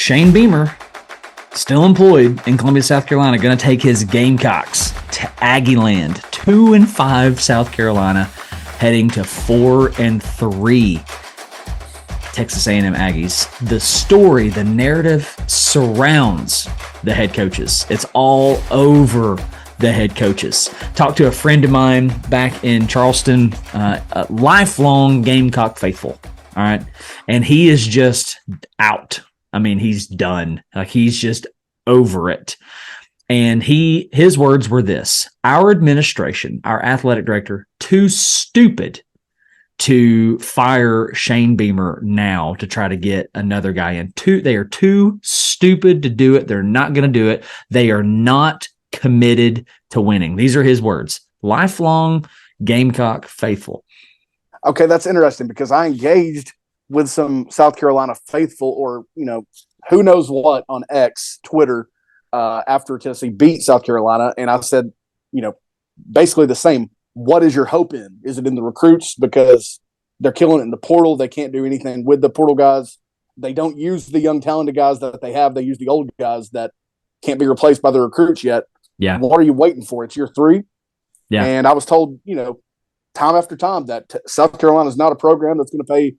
Shane Beamer, still employed in Columbia, South Carolina, going to take his Gamecocks to Aggie Land. 2-5 South Carolina, heading to 4-3 Texas A&M Aggies. The story, the narrative surrounds the head coaches. It's all over the head coaches. Talked to a friend of mine back in Charleston, a lifelong Gamecock faithful. All right. And he is just out. I mean, he's done. Like, he's just over it. And his words were this: our administration, our athletic director, too stupid to fire Shane Beamer now to try to get another guy in. They are too stupid to do it. They're not going to do it. They are not committed to winning. These are his words. Lifelong Gamecock faithful. Okay, that's interesting because I engaged with some South Carolina faithful, or, who knows what, on X, Twitter, after Tennessee beat South Carolina. And I said, basically the same. What is your hope in? Is it in the recruits? Because they're killing it in the portal. They can't do anything with the portal guys. They don't use the young, talented guys that they have. They use the old guys that can't be replaced by the recruits yet. Yeah. What are you waiting for? It's year 3. Yeah. And I was told, time after time that South Carolina is not a program that's going to pay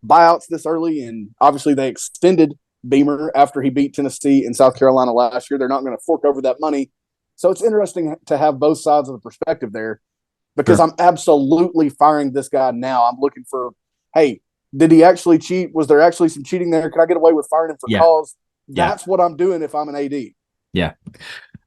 buyouts this early. And obviously they extended Beamer after he beat Tennessee and South Carolina last year. They're not going to fork over that money. So it's interesting to have both sides of the perspective there, because I'm absolutely firing this guy now. I'm looking for, hey, did he actually cheat? Was there actually some cheating there? Could I get away with firing him for cause? That's what I'm doing if I'm an AD. Yeah.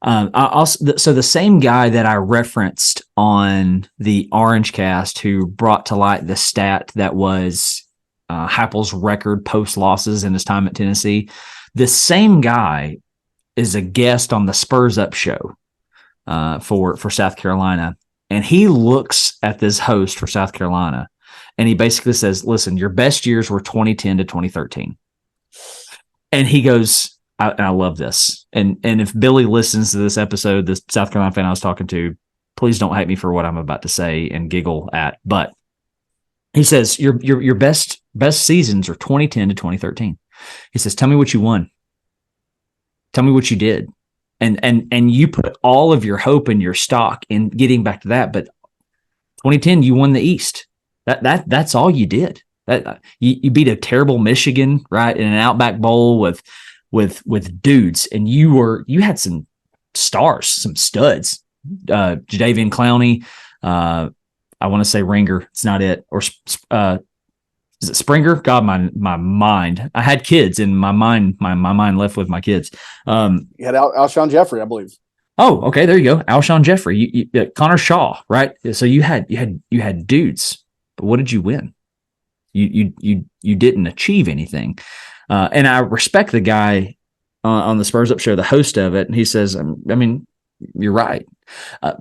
So the same guy that I referenced on the Orange Cast, who brought to light the stat that was Heupel's record post losses in his time at Tennessee, the same guy is a guest on the Spurs Up show for South Carolina. And he looks at this host for South Carolina, and he basically says, listen, your best years were 2010 to 2013. And he goes, I love this. And if Billy listens to this episode, this South Carolina fan I was talking to, please don't hate me for what I'm about to say and giggle at. But he says, your best seasons are 2010 to 2013. He says, tell me what you won. Tell me what you did. And you put all of your hope and your stock in getting back to that. But 2010, you won the East. That's all you did. You beat a terrible Michigan, right, in an Outback Bowl with dudes, and you had some stars, some studs. Jadeveon Clowney, I want to say Ringer. It's not it. Or is it Springer? God, my mind. I had kids, and my mind left with my kids. You had Alshon Jeffrey, I believe. Oh, okay, there you go. Alshon Jeffrey, Connor Shaw, right? So you had dudes, but what did you win? You didn't achieve anything. And I respect the guy on the Spurs Up show, the host of it, and he says, I mean, you're right.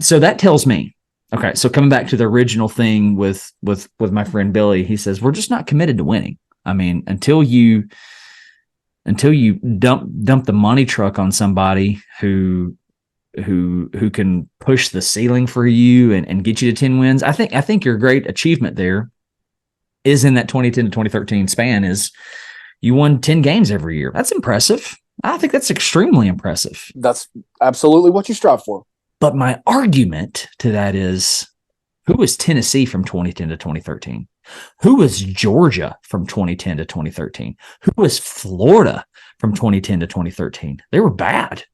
So that tells me. Okay, so coming back to the original thing with my friend Billy, he says we're just not committed to winning. I mean, until you dump the money truck on somebody who can push the ceiling for you and get you to 10 wins. I think your great achievement there is in that 2010 to 2013 span is you won 10 games every year. That's impressive. I think that's extremely impressive. That's absolutely what you strive for. But my argument to that is, who was Tennessee from 2010 to 2013? Who was Georgia from 2010 to 2013? Who was Florida from 2010 to 2013? They were bad.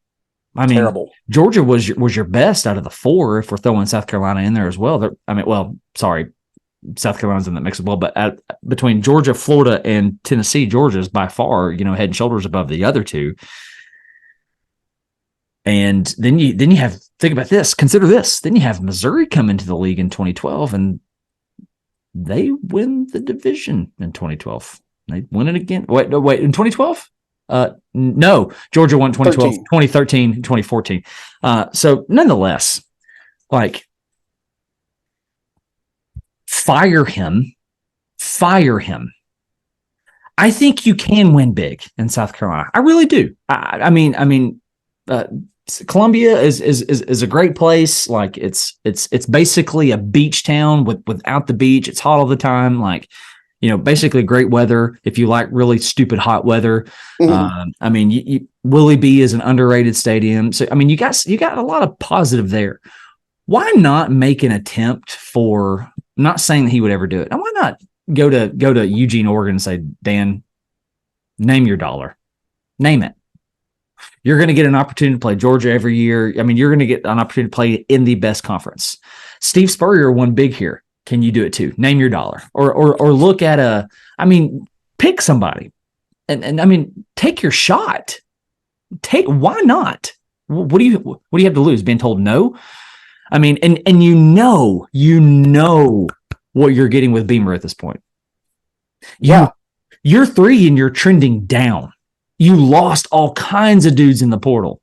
I mean, terrible. Georgia was your best out of the 4, if we're throwing South Carolina in there as well. South Carolina's in that mix as well. But between Georgia, Florida, and Tennessee, Georgia is by far, head and shoulders above the other two. And then you have, think about this, consider this. Then you have Missouri come into the league in 2012, and they win the division in 2012. They win it again. Wait, in 2012? No, Georgia won 2012, 2013, 2014. So nonetheless, fire him. I think you can win big in South Carolina. I really do. I mean, Columbia is a great place. Like it's basically a beach town without the beach. It's hot all the time. Like, basically great weather. If you like really stupid hot weather, Mhm. I mean, Willie B is an underrated stadium. So, I mean, you got a lot of positive there. Why not make an attempt for? I'm not saying that he would ever do it. And why not go to Eugene, Oregon, and say, Dan, name your dollar, name it. You're going to get an opportunity to play Georgia every year. I mean, you're going to get an opportunity to play in the best conference. Steve Spurrier won big here. Can you do it too? Name your dollar, or look at pick somebody, and I mean, take your shot. Why not? What do you have to lose? Being told no? I mean, and you know what you're getting with Beamer at this point. You're 3 and you're trending down. You lost all kinds of dudes in the portal.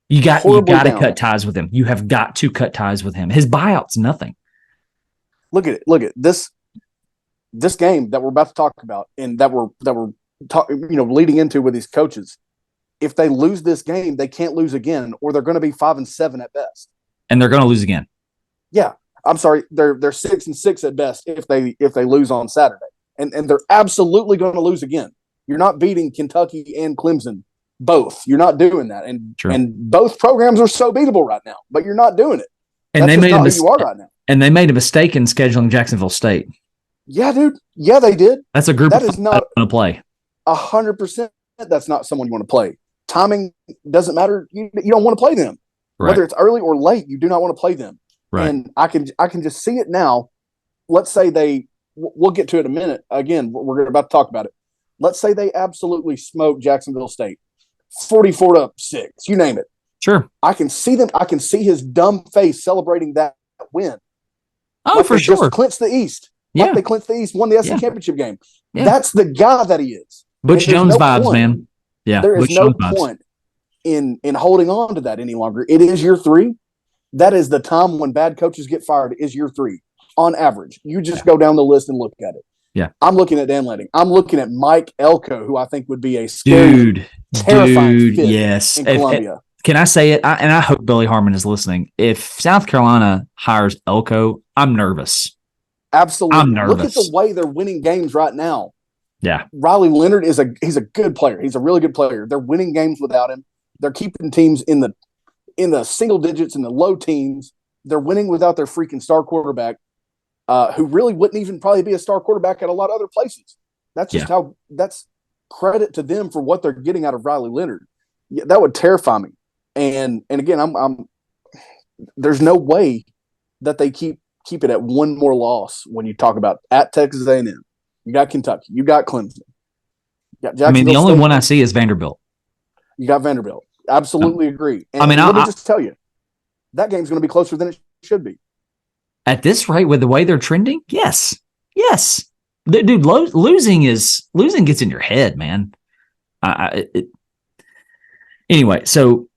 You got to cut ties with him. You have got to cut ties with him. His buyout's nothing. Look at this game that we're about to talk about, and that we're leading into with these coaches. If they lose this game, they can't lose again, or they're going to be 5-7 at best. And they're going to lose again. Yeah, I'm sorry, they're 6-6 at best if they lose on Saturday, and they're absolutely going to lose again. You're not beating Kentucky and Clemson both. You're not doing that, and both programs are so beatable right now. But you're not doing it. And that's just not who you are right now. And they made a mistake in scheduling Jacksonville State. Yeah, dude. Yeah, they did. That's a group that is not going to play. 100%. That's not someone you want to play. Timing doesn't matter. You don't want to play them, right. Whether it's early or late. You do not want to play them. Right. And I can just see it now. Let's say we'll get to it in a minute. Again, we're about to talk about it. Let's say they absolutely smoke Jacksonville State, 44-6. You name it. Sure. I can see them. I can see his dumb face celebrating that win. Oh, like for sure. Just clinched the East. Yeah. Like they clinched the East, won the SEC championship game. Yeah. That's the guy that he is. Butch Jones vibes, man. Yeah. There is no point in holding on to that any longer. It is year 3. That is the time when bad coaches get fired, is year 3 on average. You just go down the list and look at it. Yeah. I'm looking at Dan Lanning. I'm looking at Mike Elko, who I think would be a scary, terrifying fit yes. in Columbia. Can I say it? And I hope Billy Harmon is listening. If South Carolina hires Elko, I'm nervous. Absolutely. I'm nervous. Look at the way they're winning games right now. Yeah. Riley Leonard he's a good player. He's a really good player. They're winning games without him. They're keeping teams in the single digits, in the low teens. They're winning without their freaking star quarterback, who really wouldn't even probably be a star quarterback at a lot of other places. That's just that's credit to them for what they're getting out of Riley Leonard. Yeah, that would terrify me. And again, I'm there's no way that they keep it at one more loss when you talk about at Texas A&M. You got Kentucky. You got Clemson. You got the only one I see is Vanderbilt. You got Vanderbilt. Absolutely agree. And let me just tell you, that game's going to be closer than it should be. At this rate, with the way they're trending, yes. Dude, losing gets in your head, man. Anyway, so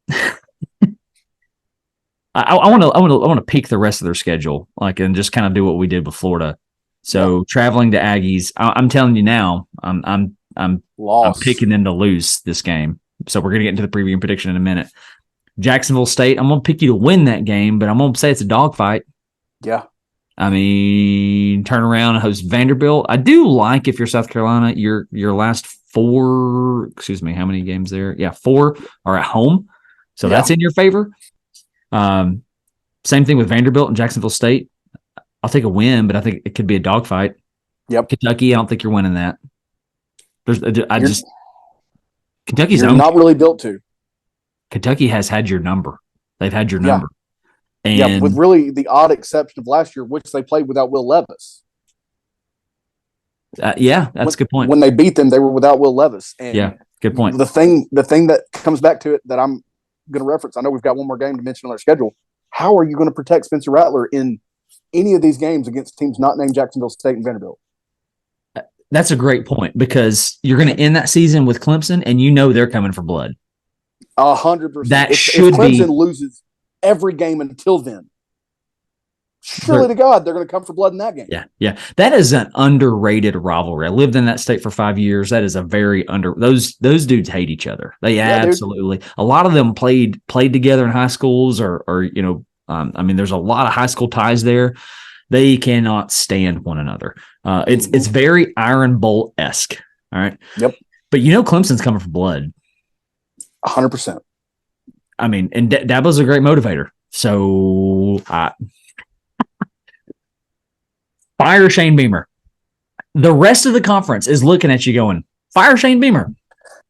I want to peek the rest of their schedule, and just kind of do what we did with Florida. So traveling to Aggies, I'm telling you now, I'm picking them to lose this game. So we're gonna get into the preview and prediction in a minute. Jacksonville State, I'm gonna pick you to win that game, but I'm gonna say it's a dogfight. Yeah. I mean, turn around and host Vanderbilt. I do like, if you're South Carolina, your last 4, how many games there? Yeah, 4 are at home. So that's in your favor. Same thing with Vanderbilt and Jacksonville State. I'll take a win, but I think it could be a dogfight. Yep. Kentucky, I don't think you're winning that. Kentucky's not really built to. Kentucky has had your number. They've had your number. And with really the odd exception of last year, which they played without Will Levis. That's a good point. When they beat them, they were without Will Levis. And good point. The thing that comes back to it that I'm going to reference, I know we've got one more game to mention on our schedule. How are you going to protect Spencer Rattler in any of these games against teams not named Jacksonville State and Vanderbilt? That's a great point, because you're going to end that season with Clemson, and they're coming for blood. 100%. That if Clemson loses every game until then, surely to God, they're going to come for blood in that game. Yeah. That is an underrated rivalry. I lived in that state for 5 years. That is a very those dudes hate each other. They absolutely. A lot of them played together in high schools, or there's a lot of high school ties there. They cannot stand one another. It's very Iron Bolt-esque. All right. Yep. But Clemson's coming for blood. 100%. I mean, and Dabo's a great motivator. So fire Shane Beamer. The rest of the conference is looking at you going, fire Shane Beamer.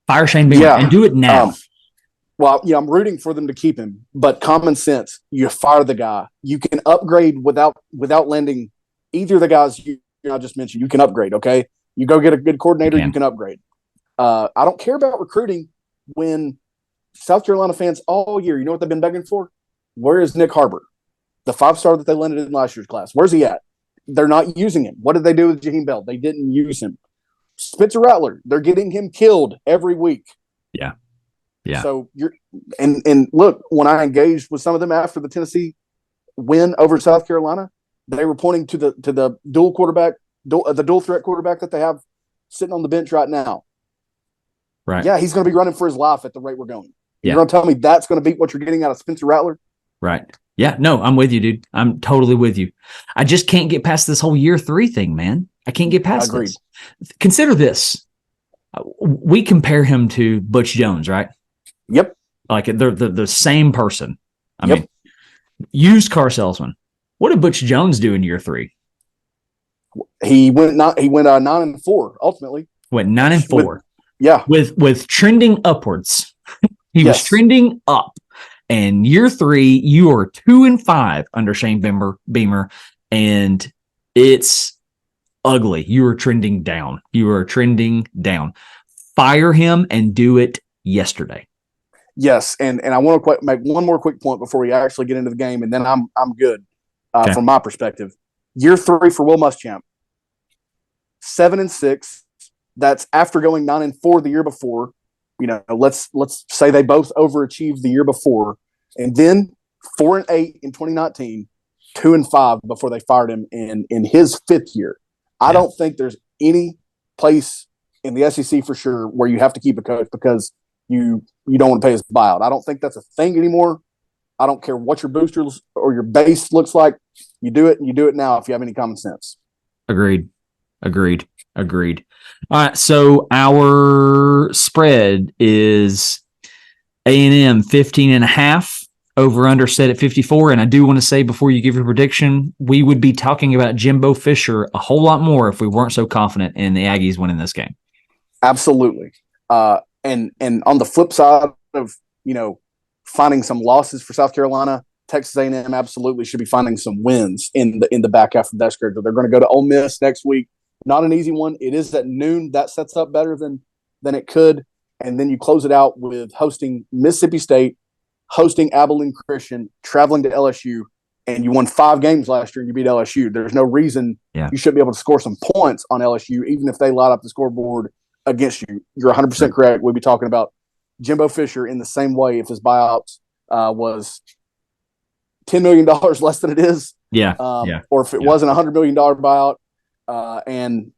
Fire Shane Beamer. And do it now. I'm rooting for them to keep him, but common sense, you fire the guy. You can upgrade without landing either of the guys I just mentioned. You can upgrade, okay? You go get a good coordinator, you can upgrade. I don't care about recruiting when South Carolina fans all year, you know what they've been begging for? Where is Nick Harbor, the 5-star that they landed in last year's class? Where's he at? They're not using him. What did they do with Jaheim Bell? They didn't use him. Spencer Rattler, they're getting him killed every week. Yeah. Yeah. So and look, when I engaged with some of them after the Tennessee win over South Carolina, they were pointing to the dual threat quarterback that they have sitting on the bench right now. Right. Yeah, he's going to be running for his life at the rate we're going. Yeah. You're going to tell me that's going to beat what you're getting out of Spencer Rattler? Right. Yeah. No, I'm with you, dude. I'm totally with you. I just can't get past this whole year 3 thing, man. I can't get past this. Consider this. We compare him to Butch Jones, right? Yep. Like they're the same person. I mean, used car salesman. What did Butch Jones do in year 3? He went 9-4 ultimately. Went 9-4. With trending upwards. He was trending up. And year 3, you are 2-5 under Shane Beamer, and it's ugly. You are trending down. Fire him and do it yesterday. Yes, and I want to make one more quick point before we actually get into the game, and then I'm good from my perspective. Year 3 for Will Muschamp, 7-6. That's after going 9-4 the year before. Let's say they both overachieved the year before, and then 4-8 in 2019, 2-5 before they fired him in his 5th year. I don't think there's any place in the SEC for sure where you have to keep a coach because you don't want to pay his buyout. I don't think that's a thing anymore. I don't care what your boosters or your base looks like. You do it, and you do it now if you have any common sense. Agreed. All right, so our spread is A&M 15.5, over under set at 54. And I do want to say before you give your prediction, we would be talking about Jimbo Fisher a whole lot more if we weren't so confident in the Aggies winning this game. Absolutely. And on the flip side of, finding some losses for South Carolina, Texas A&M absolutely should be finding some wins in the back half of that schedule. They're going to go to Ole Miss next week. Not an easy one. It is at noon. That sets up better than it could. And then you close it out with hosting Mississippi State, hosting Abilene Christian, traveling to LSU, and you won 5 games last year and you beat LSU. There's no reason you shouldn't be able to score some points on LSU, even if they light up the scoreboard against you. You're 100% correct. We'll be talking about Jimbo Fisher in the same way if his buyout was $10 million less than it is. Or if it wasn't a $100 million buyout and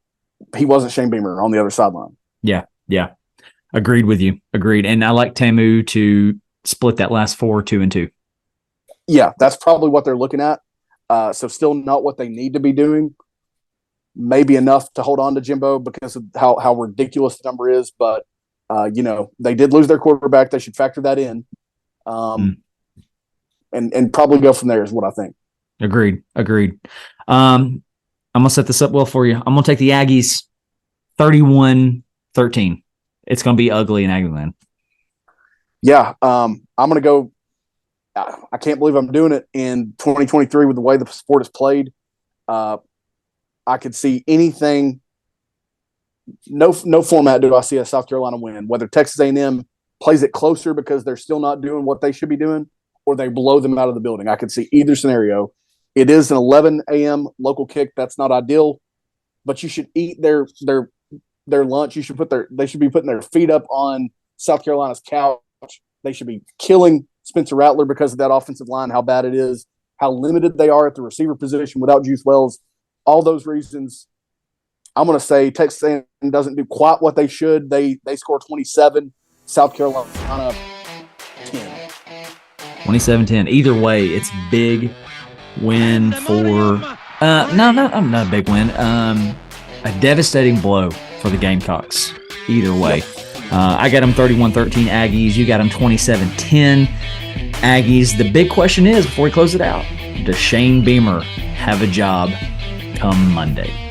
he wasn't Shane Beamer on the other sideline. Yeah. Agreed with you. Agreed. And I like Tamu to split that last 4, 2-2. Yeah, that's probably what they're looking at. So still not what they need to be doing. Maybe enough to hold on to Jimbo because of how ridiculous the number is. But, they did lose their quarterback. They should factor that in. And probably go from there is what I think. Agreed. I'm going to set this up well for you. I'm going to take the Aggies 31-13. It's going to be ugly in Aggieland. Yeah. I'm going to go. I can't believe I'm doing it in 2023 with the way the sport is played. I could see anything. No format do I see a South Carolina win, whether Texas A&M plays it closer because they're still not doing what they should be doing, or they blow them out of the building. I could see either scenario. It is an 11 a.m. local kick. That's not ideal, but you should eat their lunch. They should be putting their feet up on South Carolina's couch. They should be killing Spencer Rattler because of that offensive line, how bad it is, how limited they are at the receiver position without Juice Wells. All those reasons, I'm going to say Texas A&M doesn't do quite what they should. They score 27, South Carolina 10. 27-10. Either way, it's big win for No, not a big win. A devastating blow for the Gamecocks. Either way. I got them 31-13 Aggies. You got them 27-10 Aggies. The big question is, before we close it out, does Shane Beamer have a job come Monday?